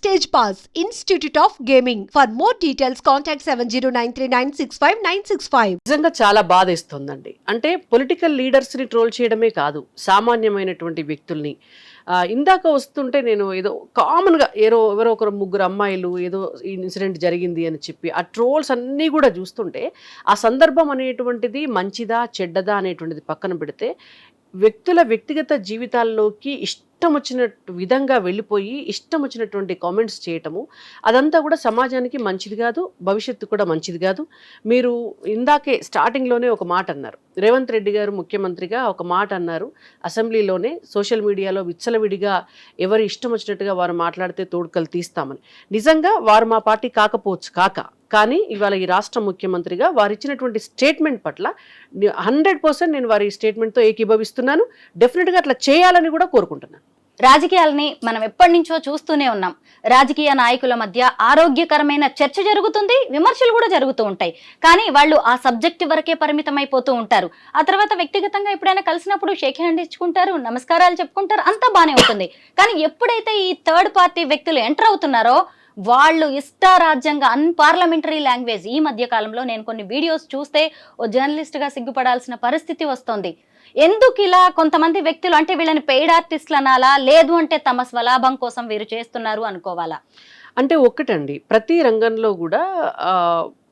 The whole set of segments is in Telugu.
Stage Pass, Institute of Gaming. For more details, contact 709396596. నిజంగా చాలా బాధేస్తుందండి. అంటే పొలిటికల్ లీడర్స్ని ట్రోల్ చేయడమే కాదు, సామాన్యమైనటువంటి వ్యక్తుల్ని ఇందాక వస్తుంటే నేను ఏదో కామన్గా ఎవరో ఒకరు ముగ్గురు అమ్మాయిలు ఏదో ఈ ఇన్సిడెంట్ జరిగింది అని చెప్పి ఆ ట్రోల్స్ అన్నీ కూడా చూస్తుంటే ఆ సందర్భం అనేటువంటిది మంచిదా చెడ్డదా అనేటువంటిది పక్కన పెడితే వ్యక్తుల వ్యక్తిగత జీవితాల్లోకి ఇష్టం వచ్చిన విధంగా వెళ్ళిపోయి ఇష్టం వచ్చినటువంటి కామెంట్స్ చేయటము అదంతా కూడా సమాజానికి మంచిది కాదు, భవిష్యత్తు కూడా మంచిది కాదు. మీరు ఇందాకే స్టార్టింగ్లోనే ఒక మాట అన్నారు, రేవంత్ రెడ్డి గారు ముఖ్యమంత్రిగా ఒక మాట అన్నారు అసెంబ్లీలోనే, సోషల్ మీడియాలో విచ్చలవిడిగా ఎవరు ఇష్టం వచ్చినట్టుగా వారు మాట్లాడితే తోడుకలు తీస్తామని. నిజంగా వారు మా పార్టీ కాకపోవచ్చు కానీ ఇవాళ ఈ రాష్ట్ర ముఖ్యమంత్రిగా వారు ఇచ్చినటువంటి స్టేట్మెంట్ పట్ల 100% నేను వారి స్టేట్మెంట్తో ఏకీభవిస్తున్నాను. డెఫినెట్గా అట్లా చేయాలని కూడా కోరుకుంటున్నాను. రాజకీయాలని మనం ఎప్పటి నుంచో చూస్తూనే ఉన్నాం. రాజకీయ నాయకుల మధ్య ఆరోగ్యకరమైన చర్చ జరుగుతుంది, విమర్శలు కూడా జరుగుతూ ఉంటాయి. కానీ వాళ్ళు ఆ సబ్జెక్ట్ వరకే పరిమితం అయిపోతూ ఉంటారు. ఆ తర్వాత వ్యక్తిగతంగా ఎప్పుడైనా కలిసినప్పుడు షేక్ హ్యాండ్ ఇచ్చుకుంటారు, నమస్కారాలు చెప్పుకుంటారు, అంతా బానే ఉంటుంది. కానీ ఎప్పుడైతే ఈ థర్డ్ పార్టీ వ్యక్తులు ఎంటర్ అవుతున్నారో వాళ్ళు ఇష్టారాజ్యంగా అన్పార్లమెంటరీ లాంగ్వేజ్, ఈ మధ్య కాలంలో నేను కొన్ని వీడియోస్ చూస్తే ఓ జర్నలిస్ట్గా సిగ్గుపడాల్సిన పరిస్థితి వస్తుంది. ఎందుకు ఇలా కొంతమంది వ్యక్తులు, అంటే వీళ్ళని పెయిడ్ ఆర్టిస్టులు అనాలా, లేదు అంటే తమ స్వలాభం కోసం వీరు చేస్తున్నారు అనుకోవాలా? అంటే ఒక్కటండి, ప్రతి రంగంలో కూడా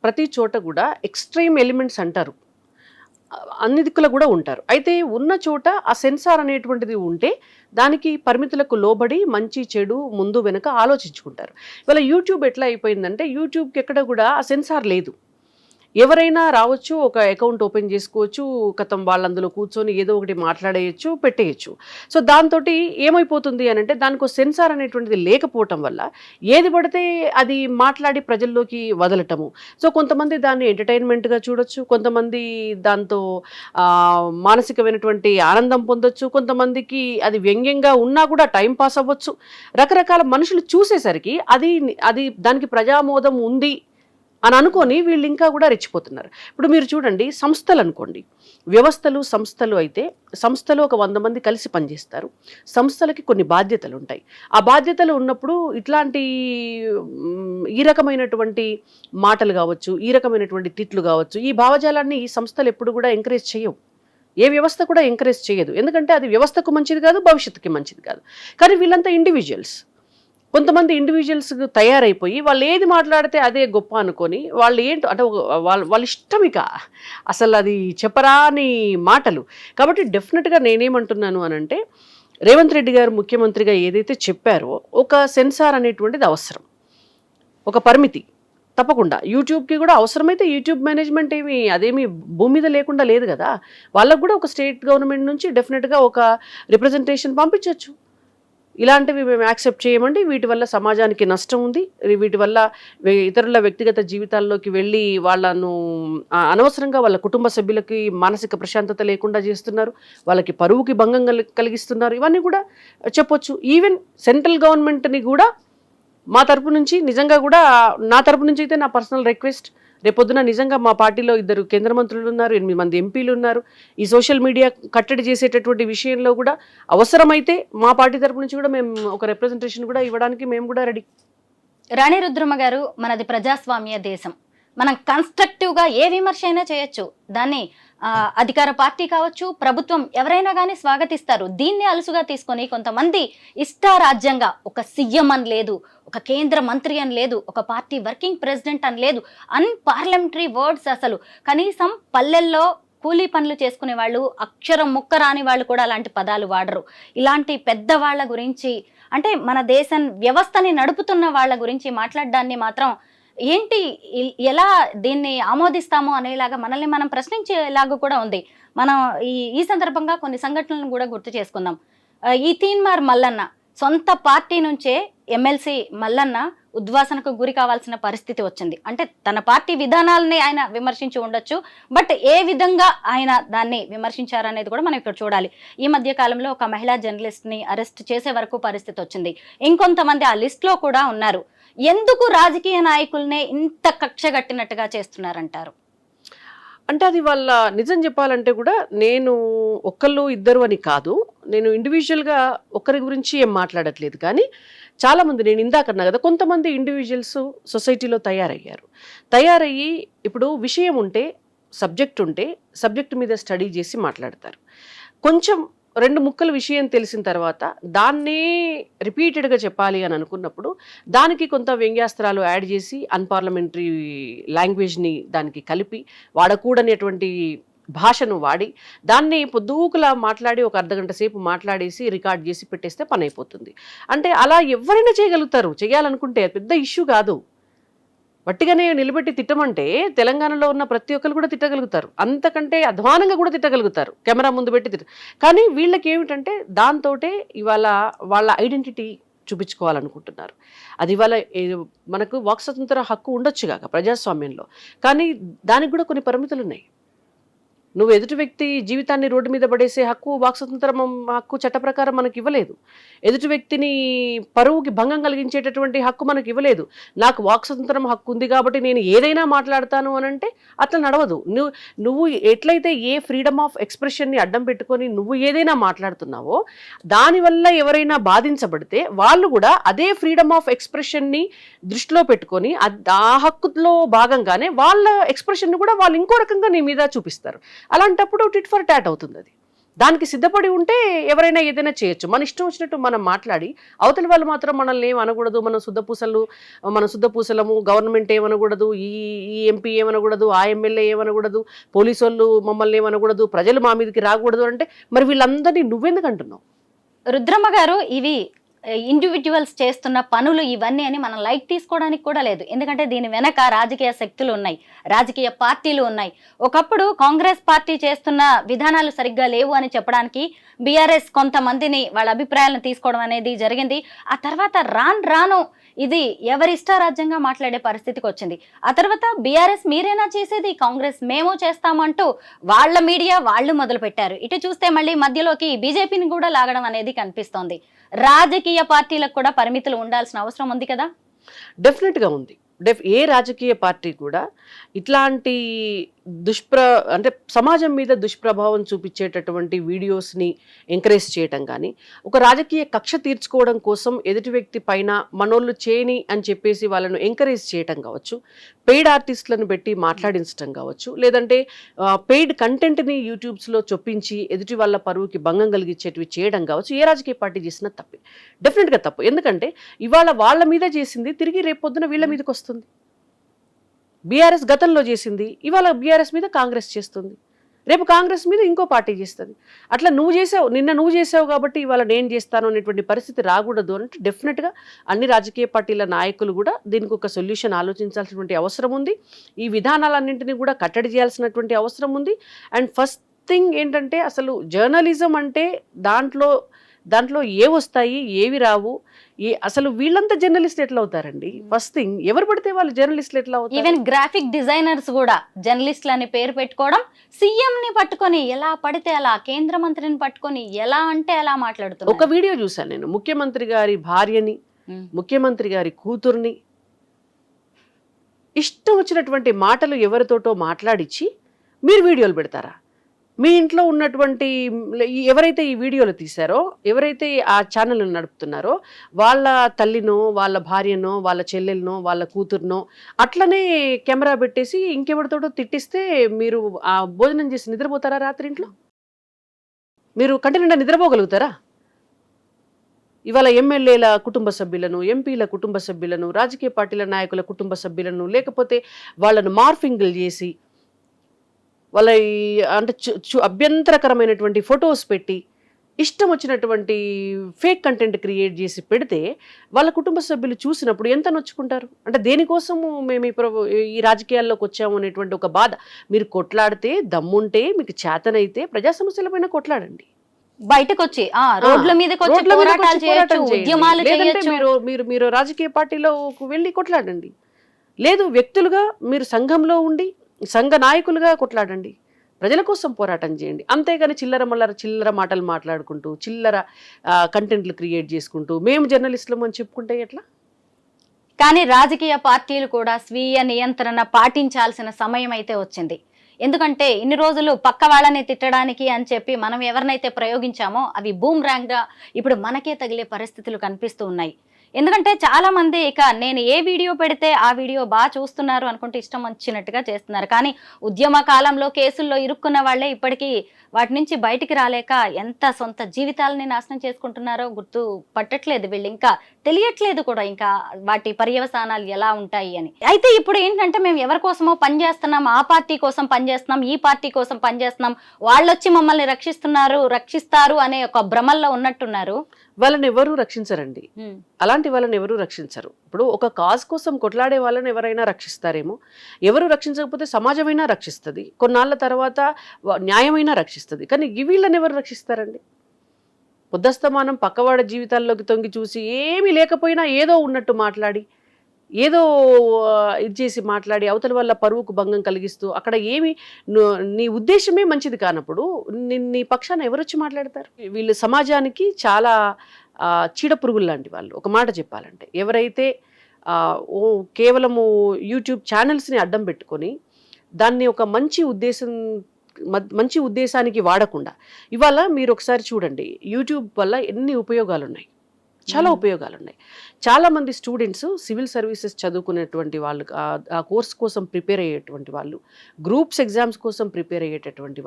ప్రతి చోట కూడా ఎక్స్ట్రీమ్ ఎలిమెంట్స్ అంటారు, అన్ని దిక్కులు కూడా ఉంటారు. అయితే ఉన్న చోట ఆ సెన్సార్ అనేటువంటిది ఉంటే దానికి పరిమితులకు లోబడి మంచి చెడు ముందు వెనుక ఆలోచించుకుంటారు. ఇవాళ యూట్యూబ్ ఎట్లా అయిపోయిందంటే యూట్యూబ్కి ఎక్కడ కూడా ఆ సెన్సార్ లేదు. ఎవరైనా రావచ్చు, ఒక అకౌంట్ ఓపెన్ చేసుకోవచ్చు, కథం వాళ్ళందులో కూర్చొని ఏదో ఒకటి మాట్లాడేయచ్చు, పెట్టేయచ్చు. సో దాంతో ఏమైపోతుంది అని అంటే దానికి సెన్సార్ అనేటువంటిది లేకపోవటం వల్ల ఏది పడితే అది మాట్లాడి ప్రజల్లోకి వదలటము. సో కొంతమంది దాన్ని ఎంటర్టైన్మెంట్గా చూడొచ్చు, కొంతమంది దాంతో మానసికమైనటువంటి ఆనందం పొందొచ్చు, కొంతమందికి అది వ్యంగ్యంగా ఉన్నా కూడా టైం పాస్ అవ్వచ్చు. రకరకాల మనుషులు చూసేసరికి అది దానికి ప్రజామోదం ఉంది అని అనుకొని వీళ్ళు ఇంకా కూడా రెచ్చిపోతున్నారు. ఇప్పుడు మీరు చూడండి, సంస్థలు అనుకోండి, వ్యవస్థలు సంస్థలు అయితే సంస్థలో ఒక 100 మంది కలిసి పనిచేస్తారు. సంస్థలకి కొన్ని బాధ్యతలు ఉంటాయి. ఆ బాధ్యతలు ఉన్నప్పుడు ఇట్లాంటి ఈ రకమైనటువంటి మాటలు కావచ్చు, ఈ రకమైనటువంటి తిట్లు కావచ్చు, ఈ భావజాలాన్ని ఈ సంస్థలు ఎప్పుడు కూడా ఎంకరేజ్ చేయవు. ఏ వ్యవస్థ కూడా ఎంకరేజ్ చేయదు. ఎందుకంటే అది వ్యవస్థకు మంచిది కాదు, భవిష్యత్తుకి మంచిది కాదు. కానీ వీళ్ళంతా ఇండివిజువల్స్. కొంతమంది ఇండివిజువల్స్ తయారైపోయి వాళ్ళు ఏది మాట్లాడితే అదే గొప్ప అనుకొని వాళ్ళు ఏంటో అంటే వాళ్ళ ఇష్టం, ఇక అసలు అది చెప్పరాని మాటలు. కాబట్టి డెఫినెట్గా నేనేమంటున్నాను అని అంటే రేవంత్ రెడ్డి గారు ముఖ్యమంత్రిగా ఏదైతే చెప్పారో ఒక సెన్సార్ అనేటువంటిది అవసరం, ఒక పరిమితి తప్పకుండా. యూట్యూబ్కి కూడా అవసరమైతే యూట్యూబ్ మేనేజ్మెంట్ అదేమి భూమి మీద లేకుండా లేదు కదా. వాళ్ళకు కూడా ఒక స్టేట్ గవర్నమెంట్ నుంచి డెఫినెట్గా ఒక రిప్రజెంటేషన్ పంపించవచ్చు. ఇలాంటివి మేము యాక్సెప్ట్ చేయమండి, వీటి వల్ల సమాజానికి నష్టం ఉంది, వీటి వల్ల ఇతరుల వ్యక్తిగత జీవితాల్లోకి వెళ్ళి వాళ్ళను అనవసరంగా వాళ్ళ కుటుంబ సభ్యులకి మానసిక ప్రశాంతత లేకుండా చేస్తున్నారు, వాళ్ళకి పరువుకి భంగం కలిగిస్తున్నారు, ఇవన్నీ కూడా చెప్పొచ్చు. ఈవెన్ సెంట్రల్ గవర్నమెంట్ని కూడా మా తరపు నుంచి, నిజంగా కూడా నా తరపు నుంచి అయితే నా పర్సనల్ రిక్వెస్ట్, రేపొద్దున నిజంగా మా పార్టీలో 2 కేంద్ర మంత్రులు ఉన్నారు, 8 మంది ఎంపీలు ఉన్నారు. ఈ సోషల్ మీడియా కట్టడి చేసేటటువంటి విషయంలో కూడా అవసరమైతే మా పార్టీ తరపు నుంచి కూడా మేము ఒక రిప్రజెంటేషన్ కూడా ఇవ్వడానికి మేము కూడా రెడీ. రాణి రుద్రమ గారు, మనది ప్రజాస్వామ్య దేశం. మనం కన్స్ట్రక్టివ్గా ఏ విమర్శ అయినా చేయొచ్చు. దాన్ని అధికార పార్టీ కావచ్చు, ప్రభుత్వం ఎవరైనా కానీ స్వాగతిస్తారు. దీన్ని అలుసుగా తీసుకొని కొంతమంది ఇష్టారాజ్యంగా ఒక సీఎం అని లేదు, ఒక కేంద్ర మంత్రి అని లేదు, ఒక పార్టీ వర్కింగ్ ప్రెసిడెంట్ అని లేదు, అన్పార్లమెంటరీ వర్డ్స్, అసలు కనీసం పల్లెల్లో కూలీ పనులు చేసుకునే వాళ్ళు, అక్షరం ముక్క రాని వాళ్ళు కూడా అలాంటి పదాలు వాడరు. ఇలాంటి పెద్దవాళ్ల గురించి, అంటే మన దేశం వ్యవస్థని నడుపుతున్న వాళ్ళ గురించి మాట్లాడడాన్ని మాత్రం ఏంటి, ఎలా దీన్ని ఆమోదిస్తామో అనేలాగా మనల్ని మనం ప్రశ్నించేలాగా కూడా ఉంది. మనం ఈ సందర్భంగా కొన్ని సంఘటనలను కూడా గుర్తు చేసుకుందాం. ఈ తీన్మార్ మల్లన్న సొంత పార్టీ నుంచే ఎమ్మెల్సీ మల్లన్న ఉద్వాసనకు గురి కావాల్సిన పరిస్థితి వచ్చింది. అంటే తన పార్టీ విధానాలని ఆయన విమర్శించి ఉండొచ్చు, బట్ ఏ విధంగా ఆయన దాన్ని విమర్శించారనేది కూడా మనం ఇక్కడ చూడాలి. ఈ మధ్య కాలంలో ఒక మహిళా జర్నలిస్ట్ని అరెస్ట్ చేసే వరకు పరిస్థితి వచ్చింది. ఇంకొంతమంది ఆ లిస్ట్లో కూడా ఉన్నారు. ఎందుకు రాజకీయ నాయకుల్నే ఇంత కక్షగట్టినట్టుగా చేస్తున్నారంటారు? అంటే అది వాళ్ళ నిజం చెప్పాలంటే కూడా నేను ఒక్కళ్ళు ఇద్దరు అని కాదు, నేను ఇండివిజువల్గా ఒక్కరి గురించి ఏం మాట్లాడట్లేదు. కానీ చాలా మంది, నేను ఇందాక అన్నా కదా, కొంతమంది ఇండివిజువల్స్ సొసైటీలో తయారయ్యి ఇప్పుడు విషయం ఉంటే, సబ్జెక్ట్ ఉంటే సబ్జెక్ట్ మీద స్టడీ చేసి మాట్లాడతారు. కొంచెం 2 ముక్కల విషయం తెలిసిన తర్వాత దాన్నే రిపీటెడ్గా చెప్పాలి అని అనుకున్నప్పుడు దానికి కొంత వ్యంగ్యాస్త్రాలు యాడ్ చేసి అన్పార్లమెంటరీ లాంగ్వేజ్ని దానికి కలిపి వాడకూడనేటువంటి భాషను వాడి దాన్ని పొద్దుకులా మాట్లాడి ఒక అర్ధగంట సేపు మాట్లాడేసి రికార్డ్ చేసి పెట్టేస్తే పని అయిపోతుంది. అంటే అలా ఎవరైనా చేయగలుగుతారు, చేయాలనుకుంటే పెద్ద ఇష్యూ కాదు. వట్టిగానే నిలబెట్టి తిట్టమంటే తెలంగాణలో ఉన్న ప్రతి ఒక్కరు కూడా తిట్టగలుగుతారు, అంతకంటే అధ్వానంగా కూడా తిట్టగలుగుతారు కెమెరా ముందు పెట్టి కానీ వీళ్ళకి ఏమిటంటే దాంతోటే ఇవాళ వాళ్ళ ఐడెంటిటీ చూపించుకోవాలనుకుంటున్నారు. అది ఇవాళ మనకు వాక్ స్వతంత్ర హక్కు ఉండొచ్చు కాక ప్రజాస్వామ్యంలో, కానీ దానికి కూడా కొన్ని పరిమితులు ఉన్నాయి. నువ్వు ఎదుటి వ్యక్తి జీవితాన్ని రోడ్డు మీద పడేసే హక్కు, వాక్ స్వతంత్రం హక్కు చట్ట ప్రకారం మనకి ఇవ్వలేదు. ఎదుటి వ్యక్తిని పరువుకి భంగం కలిగించేటటువంటి హక్కు మనకి ఇవ్వలేదు. నాకు వాక్ స్వతంత్రం హక్కు ఉంది కాబట్టి నేను ఏదైనా మాట్లాడతాను అని అంటే అట్లా నడవదు. నువ్వు ఎట్లయితే ఏ ఫ్రీడమ్ ఆఫ్ ఎక్స్ప్రెషన్ని అడ్డం పెట్టుకొని నువ్వు ఏదైనా మాట్లాడుతున్నావో దానివల్ల ఎవరైనా బాధించబడితే వాళ్ళు కూడా అదే ఫ్రీడమ్ ఆఫ్ ఎక్స్ప్రెషన్ని దృష్టిలో పెట్టుకొని ఆ హక్కులో భాగంగానే వాళ్ళ ఎక్స్ప్రెషన్ని కూడా వాళ్ళు ఇంకో రకంగా నీ మీద చూపిస్తారు. అలాంటప్పుడు టిట్ ఫర్ టాట్ అవుతుంది. అది దానికి సిద్ధపడి ఉంటే ఎవరైనా ఏదైనా చేయొచ్చు. మన ఇష్టం వచ్చినట్టు మనం మాట్లాడి అవతలి వాళ్ళు మాత్రం మనల్ని ఏం అనకూడదు, మన శుద్ధపూసలము, గవర్నమెంట్ ఏమనకూడదు, ఈ ఎంపీ ఏమనకూడదు, ఆ ఎమ్మెల్యే ఏమనకూడదు, పోలీసు వాళ్ళు మమ్మల్ని ఏమనకూడదు, ప్రజలు మా మీదకి రాకూడదు అంటే మరి వీళ్ళందరినీ నువ్వెందుకు అంటున్నావు? రుద్రమ్మ గారు, ఇవి ఇండివిజువల్స్ చేస్తున్న పనులు ఇవన్నీ అని మనం లైట్ తీసుకోవడానికి కూడా లేదు. ఎందుకంటే దీని వెనక రాజకీయ శక్తులు ఉన్నాయి, రాజకీయ పార్టీలు ఉన్నాయి. ఒకప్పుడు కాంగ్రెస్ పార్టీ చేస్తున్న విధానాలు సరిగ్గా లేవు అని చెప్పడానికి బీఆర్ఎస్ కొంతమందిని వాళ్ళ అభిప్రాయాలను తీసుకోవడం అనేది జరిగింది. ఆ తర్వాత రాను ఇది ఎవరిష్టారాజ్యంగా మాట్లాడే పరిస్థితికి వచ్చింది. ఆ తర్వాత బీఆర్ఎస్ మీరేనా చేసేది, కాంగ్రెస్ మేము చేస్తామంటూ వాళ్ళ మీడియా వాళ్ళు మొదలు పెట్టారు. ఇటు చూస్తే మళ్ళీ మధ్యలోకి బీజేపీని కూడా లాగడం అనేది కనిపిస్తోంది. రాజకీయ పార్టీలకు కూడా పరిమితులు ఉండాల్సిన అవసరం ఉంది కదా? డెఫినెట్గా ఉంది. ఏ రాజకీయ పార్టీ కూడా ఇట్లాంటి అంటే సమాజం మీద దుష్ప్రభావం చూపించేటటువంటి వీడియోస్ని ఎంకరేజ్ చేయటం కానీ, ఒక రాజకీయ కక్ష తీర్చుకోవడం కోసం ఎదుటి వ్యక్తి పైన మనోళ్ళు చేయని అని చెప్పేసి వాళ్ళను ఎంకరేజ్ చేయటం కావచ్చు, పెయిడ్ ఆర్టిస్టులను పెట్టి మాట్లాడించడం కావచ్చు, లేదంటే పెయిడ్ కంటెంట్ని యూట్యూబ్స్లో చొప్పించి ఎదుటి వాళ్ళ పరువుకి భంగం కలిగించేటివి చేయడం కావచ్చు, ఏ రాజకీయ పార్టీ చేసినా తప్పే, డెఫినెట్గా తప్పు. ఎందుకంటే ఇవాళ వాళ్ళ మీద చేసింది తిరిగి రేపు పొద్దున వీళ్ళ మీదకి వస్తుంది. బీఆర్ఎస్ గతంలో చేసింది ఇవాళ బీఆర్ఎస్ మీద కాంగ్రెస్ చేస్తుంది, రేపు కాంగ్రెస్ మీద ఇంకో పార్టీ చేస్తుంది. అట్లా నిన్న నువ్వు చేసావు కాబట్టి ఇవాళ నేను చేస్తాను అనేటువంటి పరిస్థితి రాకూడదు అంటే డెఫినెట్గా అన్ని రాజకీయ పార్టీల నాయకులు కూడా దీనికి ఒక సొల్యూషన్ ఆలోచించాల్సినటువంటి అవసరం ఉంది. ఈ విధానాలన్నింటినీ కూడా కట్టడి చేయాల్సినటువంటి అవసరం ఉంది. అండ్ ఫస్ట్ థింగ్ ఏంటంటే అసలు జర్నలిజం అంటే దాంట్లో ఏ వస్తాయి ఏవి రావు, అసలు వీళ్ళంతా జర్నలిస్ట్ ఎట్లా అవుతారండి? ఫస్ట్ థింగ్, ఎవరు పడితే వాళ్ళు జర్నలిస్టులు ఎట్లా అవుతారు? ఈవెన్ గ్రాఫిక్ డిజైనర్స్ కూడా జర్నలిస్టులు అని పేరు పెట్టుకోవడం, సీఎం ని పట్టుకొని ఎలా పడితే అలా, కేంద్ర మంత్రిని పట్టుకొని ఎలా అంటే అలా మాట్లాడుతున్నారు. ఒక వీడియో చూసాను నేను, ముఖ్యమంత్రి గారి భార్యని, ముఖ్యమంత్రి గారి కూతుర్ని ఇష్టం వచ్చినటువంటి మాటలు ఎవరితోటో మాట్లాడించి మీరు వీడియోలు పెడతారా? మీ ఇంట్లో ఉన్నటువంటి ఎవరైతే ఈ వీడియోలు తీశారో, ఎవరైతే ఆ ఛానల్ నడుపుతున్నారో వాళ్ళ తల్లినో, వాళ్ళ భార్యనో, వాళ్ళ చెల్లెలనో, వాళ్ళ కూతురునో అట్లనే కెమెరా పెట్టేసి ఇంకెవరితోటో తిట్టిస్తే మీరు ఆ భోజనం చేసి నిద్రపోతారా? రాత్రి ఇంట్లో మీరు కంటి నిండా నిద్రపోగలుగుతారా? ఇవాళ ఎమ్మెల్యేల కుటుంబ సభ్యులను, ఎంపీల కుటుంబ సభ్యులను, రాజకీయ పార్టీల నాయకుల కుటుంబ సభ్యులను, లేకపోతే వాళ్ళను మార్ఫింగ్లు చేసి వాళ్ళ అంటే అభ్యంతరకరమైనటువంటి ఫొటోస్ పెట్టి ఇష్టం వచ్చినటువంటి ఫేక్ కంటెంట్ క్రియేట్ చేసి పెడితే వాళ్ళ కుటుంబ సభ్యులు చూసినప్పుడు ఎంత నొచ్చుకుంటారు? అంటే దేనికోసము మేము ఈ రాజకీయాల్లోకి వచ్చాము అనేటువంటి ఒక బాధ. మీరు కొట్లాడితే, దమ్ముంటే, మీకు చేతనైతే ప్రజా సమస్యలపైన కొట్లాడండి, బయటకు వచ్చి రోడ్ల మీదకి వచ్చి పోరాటాలు చేయొచ్చు, ఉద్యమాలు చేయొచ్చు. మీరు రాజకీయ పార్టీలో వెళ్ళి కొట్లాడండి. లేదు, వ్యక్తులుగా మీరు సంఘంలో ఉండి సంఘ నాయకులుగా కొట్లాడండి, ప్రజల కోసం పోరాటం చేయండి. అంతేగాని చిల్లర మాటలు మాట్లాడుకుంటూ, చిల్లర కంటెంట్లు క్రియేట్ చేసుకుంటూ మేము జర్నలిస్టులం అని చెప్పుకుంటే ఎట్లా? కానీ రాజకీయ పార్టీలు కూడా స్వీయ నియంత్రణ పాటించాల్సిన సమయం అయితే వచ్చింది. ఎందుకంటే ఇన్ని రోజులు పక్క వాళ్ళని తిట్టడానికి అని చెప్పి మనం ఎవరినైతే ప్రయోగించామో అవి బూమ్ ర్యాంగ్గా ఇప్పుడు మనకే తగిలే పరిస్థితులు కనిపిస్తూ ఉన్నాయి. ఎందుకంటే చాలా మంది ఇక నేను ఏ వీడియో పెడితే ఆ వీడియో బాగా చూస్తున్నారు అనుకుంటే ఇష్టం వచ్చినట్టుగా చేస్తున్నారు. కానీ ఉద్యమ కాలంలో కేసుల్లో ఇరుక్కున్న వాళ్ళే ఇప్పటికీ వాటి నుంచి బయటికి రాలేక ఎంత సొంత జీవితాలని నాశనం చేసుకుంటున్నారో గుర్తు పట్టట్లేదు వీళ్ళు, ఇంకా తెలియట్లేదు కూడా ఇంకా వాటి పర్యవసానాలు ఎలా ఉంటాయి అని. అయితే ఇప్పుడు ఏంటంటే మేము ఎవరి కోసమో పనిచేస్తున్నాం, ఆ పార్టీ కోసం పనిచేస్తున్నాం, ఈ పార్టీ కోసం పనిచేస్తున్నాం, వాళ్ళు వచ్చి మమ్మల్ని రక్షిస్తారు అనే ఒక భ్రమల్లో ఉన్నట్టున్నారు. వాళ్ళని ఎవరు రక్షించరండి, అలాంటి వాళ్ళని ఎవరు రక్షించరు. ఇప్పుడు ఒక కాజ్ కోసం కొట్లాడే వాళ్ళని ఎవరైనా రక్షిస్తారేమో, ఎవరు రక్షించకపోతే సమాజమైనా రక్షిస్తుంది, కొన్నాళ్ళ తర్వాత న్యాయమైనా రక్షిస్తుంది. కానీ వీళ్ళని ఎవరు రక్షిస్తారండి? పొద్దస్తమానం పక్కవాడ జీవితాల్లోకి తొంగి చూసి ఏమీ లేకపోయినా ఏదో ఉన్నట్టు మాట్లాడి, ఏదో ఇది చేసి మాట్లాడి అవతల వల్ల పరువుకు భంగం కలిగిస్తూ, అక్కడ ఏమి నీ ఉద్దేశమే మంచిది కానప్పుడు నీ పక్షాన ఎవరు వచ్చి మాట్లాడతారు? వీళ్ళు సమాజానికి చాలా చీడపురుగులు లాంటి వాళ్ళు. ఒక మాట చెప్పాలంటే, ఎవరైతే కేవలము యూట్యూబ్ ఛానల్స్ని అడ్డం పెట్టుకొని దాన్ని ఒక మంచి ఉద్దేశానికి వాడకుండా, ఇవాళ మీరు ఒకసారి చూడండి, యూట్యూబ్ వల్ల ఎన్ని ఉపయోగాలు ఉన్నాయి, చాలా ఉపయోగాలు ఉన్నాయి. చాలామంది స్టూడెంట్స్ సివిల్ సర్వీసెస్ చదువుకునేటువంటి వాళ్ళు, ఆ కోర్స్ కోసం ప్రిపేర్ అయ్యేటువంటి వాళ్ళు, గ్రూప్స్ ఎగ్జామ్స్ కోసం ప్రిపేర్ అయ్యేటటువంటి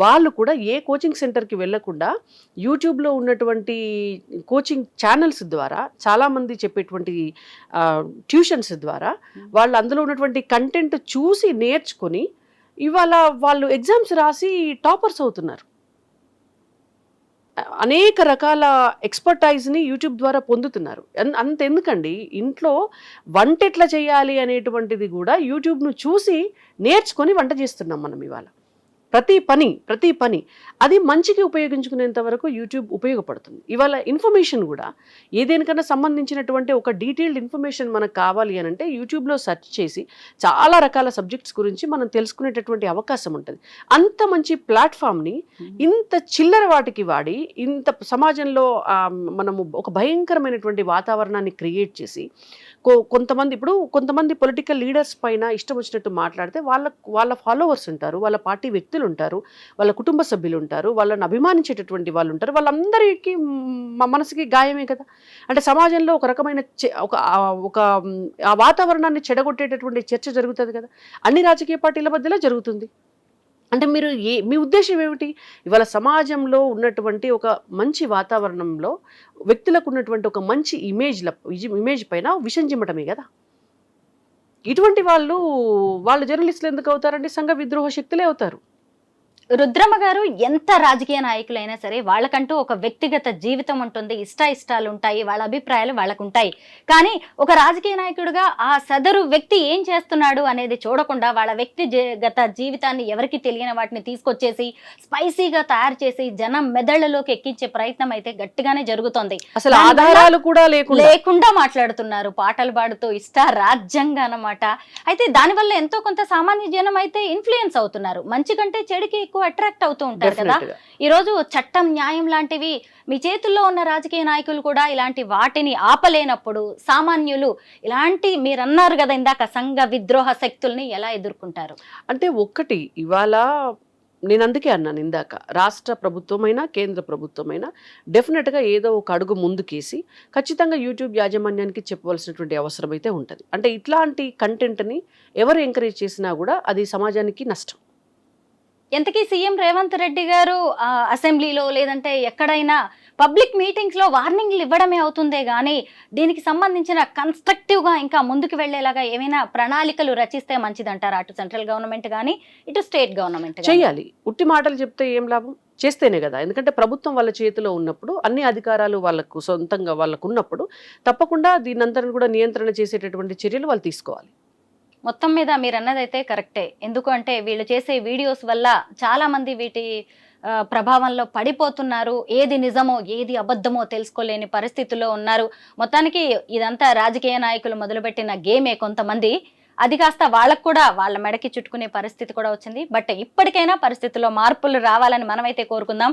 వాళ్ళు కూడా ఏ కోచింగ్ సెంటర్కి వెళ్ళకుండా యూట్యూబ్లో ఉన్నటువంటి కోచింగ్ ఛానల్స్ ద్వారా, చాలామంది చెప్పేటువంటి ట్యూషన్స్ ద్వారా వాళ్ళు అందులో ఉన్నటువంటి కంటెంట్ చూసి నేర్చుకొని ఇవాళ వాళ్ళు ఎగ్జామ్స్ రాసి టాపర్స్ అవుతున్నారు. అనేక రకాల ఎక్స్పర్టైజ్ని యూట్యూబ్ ద్వారా పొందుతున్నారు. అంతెందుకండి, ఇంట్లో వంట ఎట్లా చేయాలి అనేటువంటిది కూడా యూట్యూబ్ను చూసి నేర్చుకొని వంట చేస్తున్నాం మనం ఇవాళ. ప్రతి పని అది మంచికి ఉపయోగించుకునేంత వరకు యూట్యూబ్ ఉపయోగపడుతుంది. ఇవాళ ఇన్ఫర్మేషన్ కూడా ఏదేనికన్నా సంబంధించినటువంటి ఒక డీటెయిల్డ్ ఇన్ఫర్మేషన్ మనకు కావాలి అని అంటే యూట్యూబ్లో సెర్చ్ చేసి చాలా రకాల సబ్జెక్ట్స్ గురించి మనం తెలుసుకునేటటువంటి అవకాశం ఉంటుంది. అంత మంచి ప్లాట్ఫామ్ని ఇంత చిల్లర వాటికి వాడి, ఇంత సమాజంలో మనము ఒక భయంకరమైనటువంటి వాతావరణాన్ని క్రియేట్ చేసి, కొంతమంది పొలిటికల్ లీడర్స్ పైన ఇష్టం వచ్చినట్టు మాట్లాడితే వాళ్ళ ఫాలోవర్స్ ఉంటారు, వాళ్ళ పార్టీ వ్యక్తులు ఉంటారు, వాళ్ళ కుటుంబ సభ్యులు ఉంటారు, వాళ్ళని అభిమానించేటటువంటి వాళ్ళు ఉంటారు. వాళ్ళందరికీ మనసుకి గాయమే కదా. అంటే సమాజంలో ఒక రకమైన ఒక ఆ వాతావరణాన్ని చెడగొట్టేటటువంటి చర్చ జరుగుతుంది కదా, అన్ని రాజకీయ పార్టీల మధ్యలో జరుగుతుంది. అంటే మీ ఉద్దేశం ఏమిటి? ఇవాళ సమాజంలో ఉన్నటువంటి ఒక మంచి వాతావరణంలో వ్యక్తులకు ఉన్నటువంటి ఒక మంచి ఇమేజ్ పైన విషం చిమ్మటమే కదా. ఇటువంటి వాళ్ళు జర్నలిస్టులు ఎందుకు అవుతారండి? సంఘ విద్రోహ శక్తులే అవుతారు. రుద్రమ్మ గారు, ఎంత రాజకీయ నాయకులైనా సరే వాళ్ళకంటూ ఒక వ్యక్తిగత జీవితం ఉంటుంది, ఇష్టాలు ఉంటాయి, వాళ్ళ అభిప్రాయాలు వాళ్ళకు ఉంటాయి. కానీ ఒక రాజకీయ నాయకుడిగా ఆ సదరు వ్యక్తి ఏం చేస్తున్నాడు అనేది చూడకుండా వాళ్ళ వ్యక్తిగత జీవితాన్ని ఎవరికి తెలియని వాటిని తీసుకొచ్చేసి స్పైసీగా తయారు చేసి జనం మెదళ్లలోకి ఎక్కించే ప్రయత్నం అయితే గట్టిగానే జరుగుతోంది. అసలు ఆధారాలు కూడా లేకుండా మాట్లాడుతున్నారు, పాటలు పాడుతూ రాజ్యంగా అన్నమాట. అయితే దానివల్ల ఎంతో కొంత సామాన్య జనం అయితే ఇన్ఫ్లుయెన్స్ అవుతున్నారు, మంచి కంటే చెడుకి అట్రాక్ట్ అవుతూ ఉంటారు కదా. ఈ రోజు చట్టం, న్యాయం లాంటివి మీ చేతుల్లో ఉన్న రాజకీయ నాయకులు కూడా ఇలాంటి వాటిని ఆపలేనప్పుడు సామాన్యులు ఇలాంటి, మీరు అన్నారు కదా ఇందాక, సంఘ విద్రోహ శక్తుల్ని ఎలా ఎదుర్కొంటారు? అంటే ఒక్కటి, ఇవాళ నేను అందుకే అన్నాను ఇందాక, రాష్ట్ర ప్రభుత్వమైనా కేంద్ర ప్రభుత్వమైనా డెఫినెట్గా ఏదో ఒక అడుగు ముందుకేసి ఖచ్చితంగా యూట్యూబ్ యాజమాన్యానికి చెప్పవలసినటువంటి అవసరం అయితే ఉంటుంది. అంటే ఇట్లాంటి కంటెంట్ని ఎవరు ఎంకరేజ్ చేసినా కూడా అది సమాజానికి నష్టం. ఎంతకీ సీఎం రేవంత్ రెడ్డి గారు అసెంబ్లీలో లేదంటే ఎక్కడైనా పబ్లిక్ మీటింగ్స్ లో వార్నింగ్లు ఇవ్వడమే అవుతుందే గానీ దీనికి సంబంధించిన కన్స్ట్రక్టివ్గా ఇంకా ముందుకు వెళ్లేలాగా ఏమైనా ప్రణాళికలు రచిస్తే మంచిదంటారా? అటు సెంట్రల్ గవర్నమెంట్ కానీ ఇటు స్టేట్ గవర్నమెంట్ చేయాలి. ఉట్టి మాటలు చెప్తే ఏం లాభం? చేస్తేనే కదా. ఎందుకంటే ప్రభుత్వం వాళ్ళ చేతిలో ఉన్నప్పుడు, అన్ని అధికారాలు వాళ్ళకు సొంతంగా వాళ్ళకు ఉన్నప్పుడు తప్పకుండా దీనంతరం కూడా నియంత్రణ చేసేటటువంటి చర్యలు వాళ్ళు తీసుకోవాలి. మొత్తం మీద మీరు అన్నదైతే కరెక్టే. ఎందుకు అంటే వీళ్ళు చేసే వీడియోస్ వల్ల చాలా మంది వీటి ప్రభావంలో పడిపోతున్నారు. ఏది నిజమో ఏది అబద్ధమో తెలుసుకోలేని పరిస్థితుల్లో ఉన్నారు. మొత్తానికి ఇదంతా రాజకీయ నాయకులు మొదలుపెట్టిన గేమే కొంతమంది, అది కాస్త వాళ్ళకు కూడా వాళ్ళ మెడకి చుట్టుకునే పరిస్థితి కూడా వచ్చింది. బట్ ఇప్పటికైనా పరిస్థితుల్లో మార్పులు రావాలని మనమైతే కోరుకుందాం.